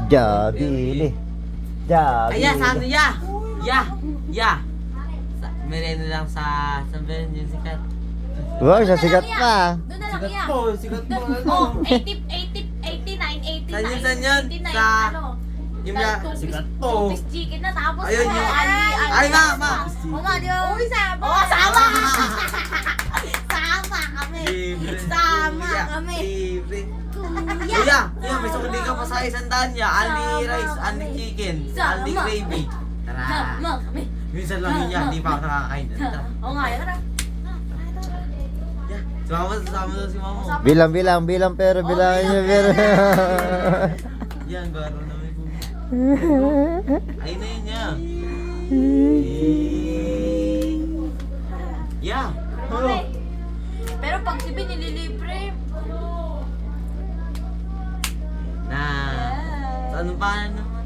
Jabili. Jabili. Ayan, sa ano ya? Ya. Mereno lang sa sabihin yung sikat. Wow, sa sikat pa. Doon na lang yan. Sikat po. Oh, 89, 89. San yun? 89, Sa... ano? Yung Sa na... two-piece- po. two-piece chicken na tapos. Ayun, ano, yung- ali- Ay, ma. Oo nga, di ba? Uy, sama. Oo, sama! Sama kami. Libre. Sama Kuya, kami. Libre. Kuya. Kuya, may sukli ka pa sa isang daan niya. Ali rice, ali chicken, ali Sama. gravy. Tara. Sama kami. Minsan lang yun yan, di pa ako nakakain. Tara. Oo nga, tara. Yeah. Sumama doon si mama. Bilang pero bilangin niyo pero. Yan, garo na may bubo. Ayun na yun niya. Yeah. Kami. Pero pag si Ben nililibre. Na. Sa ano pa naman?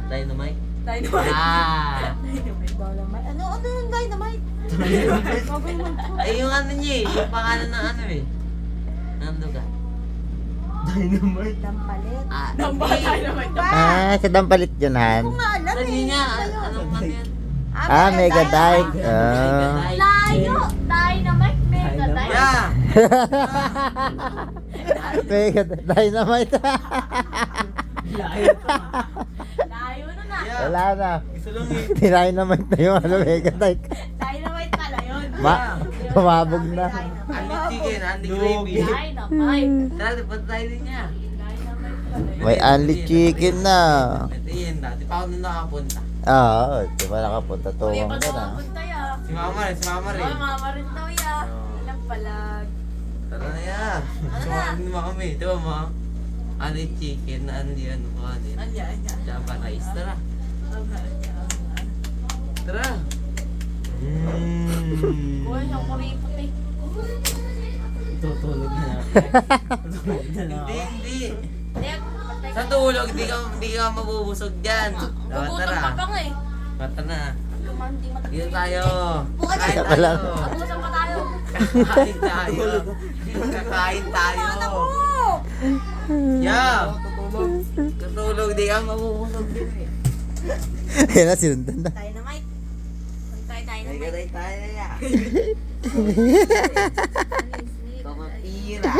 Dynamite? Dynamite. Ah. Dynamite. Ano yung dynamite? Ay, yung ano niya eh. Yung pangalan ng ano eh. Nando ka? Dampalit. Ah, Dynamite. Sa dampalit yun, Han. Nga alam Ano eh. niya? Anong ano yan? Mega Dike. Layo. Dynamite. Mega Dynamite. Yeah! Mega Dynamite. Layo nun na. Yeah! Wala na. Gusto lang eh. Dynamite na yung Mega Dike. Dynamite pala yun. Tumabog na. Anli chicken, anli gravy. Dynamite. Tara, dapat tayo din niya. Dynamite pala yun. May only chicken na. Ito yun, dati pa ako nung nakapunta. Di ba nakapunta? Uli Tuwang pa ka na. daw punta ya. Si mama rin. Oy, mama rin daw ya. Ilang palag. Tara na yan. Sumakin naman kami. Di ba ma? Anli chicken, anli ano ka ano. Anya. Java rice. Tara. Tara. Kuha siyang kuripot eh. Tutulog na. Hindi. Hindi, patay Sa tulog, hindi ka mabubusog dyan. Dapat Gugutom tara. ka pa nga eh. Mata na. Hindi Dito tayo. Buka Kain Isa pa lang. tayo. Abusan pa tayo. Kakain tayo. Kakain tayo. Yeah. Tutulog, di ka mabubusog din eh. Yan na, sinundan na. Dynamite. Tayo Ay, dynamite. gaday tayo na yan. Alis, Pamapira.